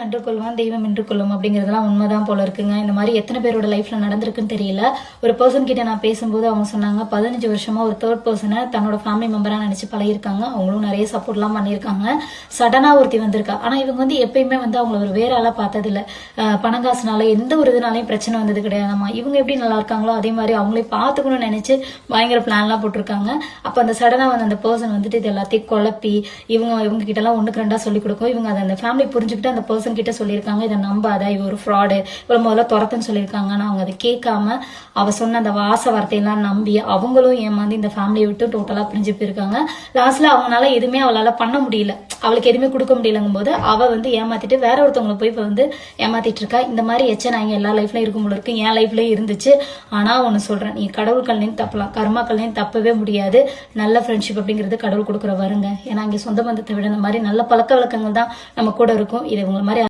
அன்று கொள்வான் தெய்வம் என்று கொள்ளும் அப்படிங்கிறதுலாம் உண்மைதான் போல இருக்குங்க. இந்த மாதிரி எத்தனை பேரோட லைஃப்ல நடந்திருக்குன்னு தெரியல. ஒரு பர்சன் கிட்ட நான் பேசும்போது அவங்க சொன்னாங்க 15 வருஷமா ஒரு தேர்ட் பர்சனை தன்னோட ஃபேமிலி மெம்பரா நினைச்சு பழகிருக்காங்க. அவங்களும் நிறைய சப்போர்ட்லாம் பண்ணியிருக்காங்க. சடனா ஒருத்தி வந்திருக்கா. ஆனா இவங்க வந்து எப்பயுமே வந்து அவங்கள ஒரு வேற ஆளா பார்த்ததில்ல. பணங்காசுனால எந்த ஒரு இதனாலையும் பிரச்சனை வந்தது கிடையாதுமா. இவங்க எப்படி நல்லா இருக்காங்களோ அதே மாதிரி அவங்களே பார்த்துக்கணும்னு நினைச்சு பயங்கர பிளான்லாம் போட்டிருக்காங்க. அப்ப அந்த சடனா வந்து அந்த பர்சன் வந்துட்டு இது எல்லாத்தையும் குழப்பி இவங்க கிட்ட எல்லாம் ஒண்ணுக்கு ரெண்டா சொல்லி கொடுக்கும். இவங்க அதை அந்த ஃபேமிலி புரிஞ்சுக்கிட்டு அந்த பர்சன் கிட்ட சொல்லியிருக்காங்க, இதை நம்பாத, இவ ஒரு ஃப்ராடு, இவ்வளவு முதல்ல துரத்துன்னு சொல்லியிருக்காங்க. ஆனா அவங்க அதை கேட்காம அவ சொன்ன அந்த வாச வார்த்தையெல்லாம் நம்பி அவங்களும் ஏமாந்து இந்த ஃபேமிலியை விட்டு டோட்டலா பிரிஞ்சு போயிருக்காங்க. லாஸ்ட்ல அவங்களால எதுவுமே அவளால பண்ண முடியல, அவளுக்கு எதுவுமே கொடுக்க முடியலங்கும் போது அவ வந்து ஏமாத்திட்டு வேற ஒருத்தவங்களை போய் இப்ப வந்து ஏமாத்திட்டு இருக்கா. இந்த மாதிரி நாங்க எல்லா லைஃப்லயும் இருக்கும் போல இருக்கு, என் லைஃப்லயும் இருந்துச்சு. ஆனா ஒன்னு சொல்றேன், நீ கடவுள்கள்லையும் தப்பலாம், கர்மாக்கள்லையும் தப்பவே முடியாது. நல்ல ஃப்ரெண்ட்ஷிப் அப்படிங்கிறது கடவுள் கொடுக்குற வருங்க. ஏன்னா இங்க சொந்த பந்தத்தை விட இந்த மாதிரி நல்ல பழக்க வழக்கங்கள் தான் நம்ம கூட இருக்கும். இது இவங்க மாதிரி